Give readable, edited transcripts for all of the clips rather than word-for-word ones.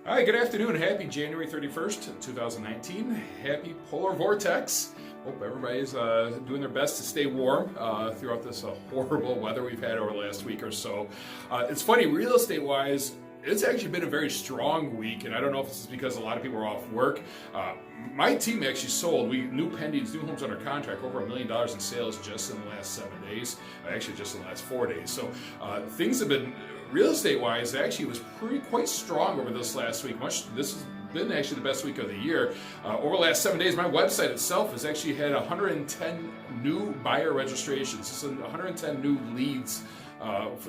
Hi, good afternoon. Happy January 31st, 2019. Happy polar vortex. Hope everybody's doing their best to stay warm throughout this horrible weather we've had over the last week or so. It's funny, real estate wise, it's actually been a very strong week, and I don't know if this is because a lot of people are off work. My team actually sold new pendings, new homes under contract, over $1 million in sales just in the last 7 days. Actually, just in the last 4 days. So things have been, real estate wise, actually was quite strong over this last week. This has been actually the best week of the year. Over the last 7 days, my website itself has actually had 110 new buyer registrations. So 110 new leads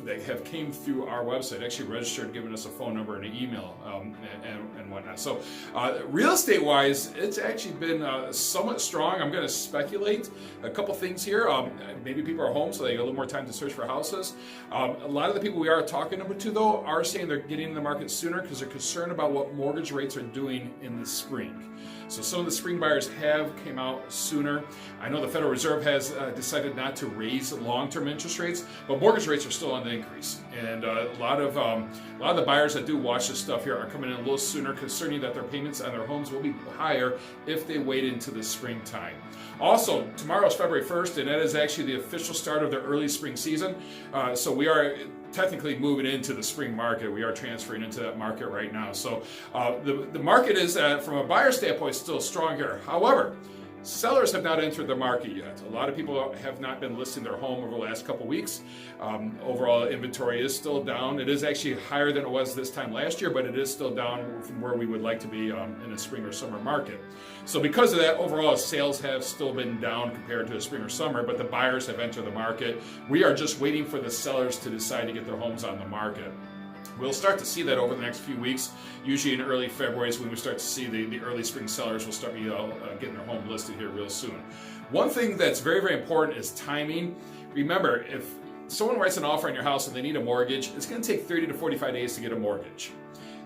that have came through our website, actually registered, giving us a phone number and an email and whatnot. So real estate wise, it's actually been somewhat strong. I'm going to speculate a couple things here. Maybe people are home, so they get a little more time to search for houses. A lot of the people we are talking to, though, are saying they're getting in the market sooner because they're concerned about what mortgage rates are doing in the spring. So some of the spring buyers have came out sooner. I know the Federal Reserve has decided not to raise long-term interest rates, but mortgage rates are still on the increase. And a lot of the buyers that do watch this stuff here are coming in a little sooner, concerning that their payments on their homes will be higher if they wait into the springtime. Also, tomorrow is February 1st, and that is actually the official start of the early spring season. So we are technically moving into the spring market. We are transferring into that market right now. So the market is, from a buyer standpoint, still strong here. However, sellers have not entered the market yet. A lot of people have not been listing their home over the last couple weeks. Overall inventory is still down. It is actually higher than it was this time last year, but it is still down from where we would like to be in a spring or summer market. So because of that, overall sales have still been down compared to the spring or summer, but the buyers have entered the market. We are just waiting for the sellers to decide to get their homes on the market. We'll start to see that over the next few weeks. Usually in early February is when we start to see the early spring sellers will start getting their home listed here real soon. One thing that's very, very important is timing. Remember, if someone writes an offer on your house and they need a mortgage, it's going to take 30 to 45 days to get a mortgage.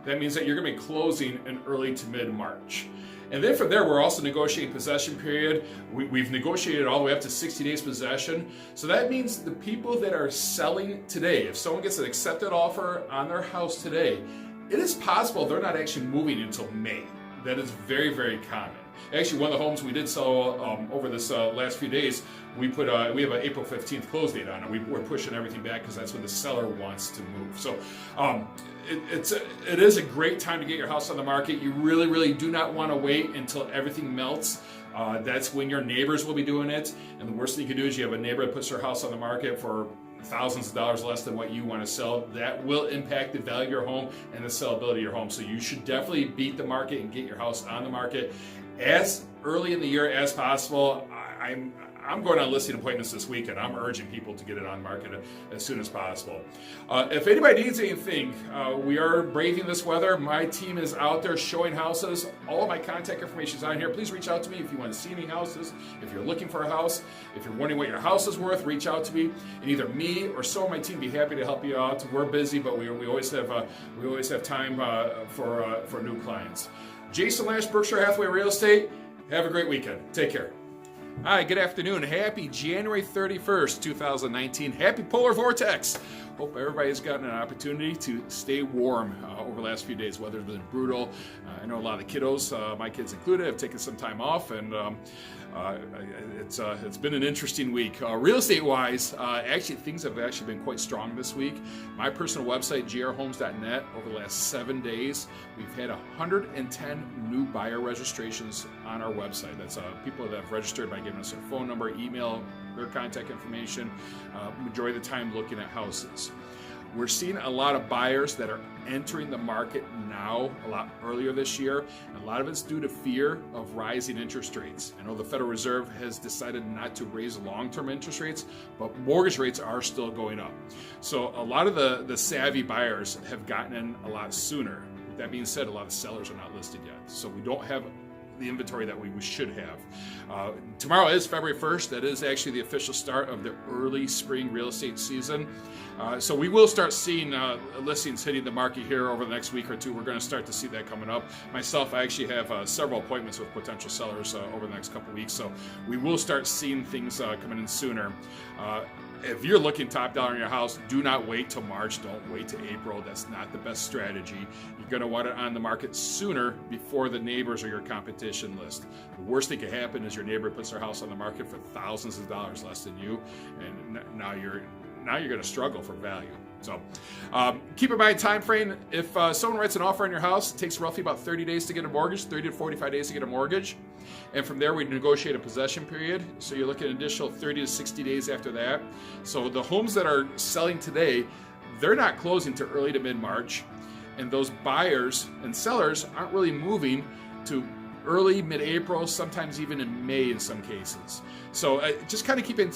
That means that you're going to be closing in early to mid-March. And then from there, we're also negotiating possession period. We've negotiated all the way up to 60 days possession. So that means the people that are selling today, if someone gets an accepted offer on their house today, it is possible they're not actually moving until May. That is very, very common. Actually, one of the homes we did sell over this last few days, we have an April 15th close date on it. We're pushing everything back because that's when the seller wants to move. So it is a great time to get your house on the market. You really, really do not want to wait until everything melts. That's when your neighbors will be doing it. And the worst thing you can do is you have a neighbor that puts their house on the market for thousands of dollars less than what you want to sell. That will impact the value of your home and the sellability of your home. So you should definitely beat the market and get your house on the market as early in the year as possible. I'm going on listing appointments this week, and I'm urging people to get it on market as soon as possible. If anybody needs anything, we are braving this weather. My team is out there showing houses. All of my contact information is on here. Please reach out to me if you want to see any houses, if you're looking for a house, if you're wondering what your house is worth, reach out to me. And either me or so my team be happy to help you out. We're busy, but we always have time for new clients. Jason Lash, Berkshire Hathaway Real Estate. Have a great weekend. Take care. Hi, good afternoon. Happy January 31st, 2019. Happy polar vortex. Hope everybody's gotten an opportunity to stay warm over the last few days. Weather's been brutal. I know a lot of the kiddos, my kids included, have taken some time off, and it's been an interesting week. Real estate-wise, actually things have actually been quite strong this week. My personal website, grhomes.net, over the last 7 days, we've had 110 new buyer registrations on our website. That's people that have registered by giving us their phone number, email, their contact information, majority of the time looking at houses. We're seeing a lot of buyers that are entering the market now a lot earlier this year. And a lot of it's due to fear of rising interest rates. I know the Federal Reserve has decided not to raise long-term interest rates, but mortgage rates are still going up. So a lot of the savvy buyers have gotten in a lot sooner. With that being said, a lot of sellers are not listed yet. So we don't have the inventory that we should have. Tomorrow is February 1st. That is actually the official start of the early spring real estate season. So we will start seeing listings hitting the market here over the next week or two. We're going to start to see that coming up. Myself, I actually have several appointments with potential sellers over the next couple weeks. So we will start seeing things coming in sooner. if you're looking top dollar on your house, do not wait till March. Don't wait till April. That's not the best strategy. You're going to want it on the market sooner before the neighbors or your competition list. The worst thing can happen is your neighbor puts their house on the market for thousands of dollars less than you, and now you're going to struggle for value. So keep in mind time frame. If someone writes an offer on your house, it takes roughly about 30 days to get a mortgage, 30 to 45 days to get a mortgage. And from there, we negotiate a possession period. So you're looking at an additional 30 to 60 days after that. So the homes that are selling today, they're not closing to early to mid-March. And those buyers and sellers aren't really moving to early, mid-April, sometimes even in May in some cases. So just kind of keeping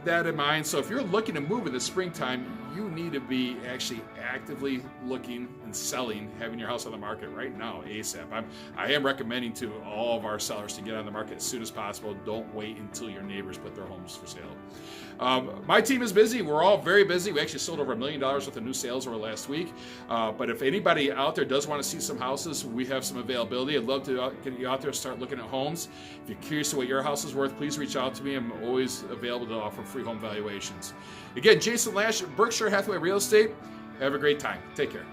that in mind. So if you're looking to move in the springtime, you need to be actually actively looking and selling, having your house on the market right now, ASAP. I am recommending to all of our sellers to get on the market as soon as possible. Don't wait until your neighbors put their homes for sale. My team is busy. We're all very busy. We actually sold over $1 million worth of new sales over last week. But if anybody out there does want to see some houses, we have some availability. I'd love to get you out there and start looking at homes. If you're curious to what your house is worth, please reach out to me. I'm always available to offer free home valuations. Again, Jason Lash, Berkshire Hathaway Real Estate. Have a great time. Take care.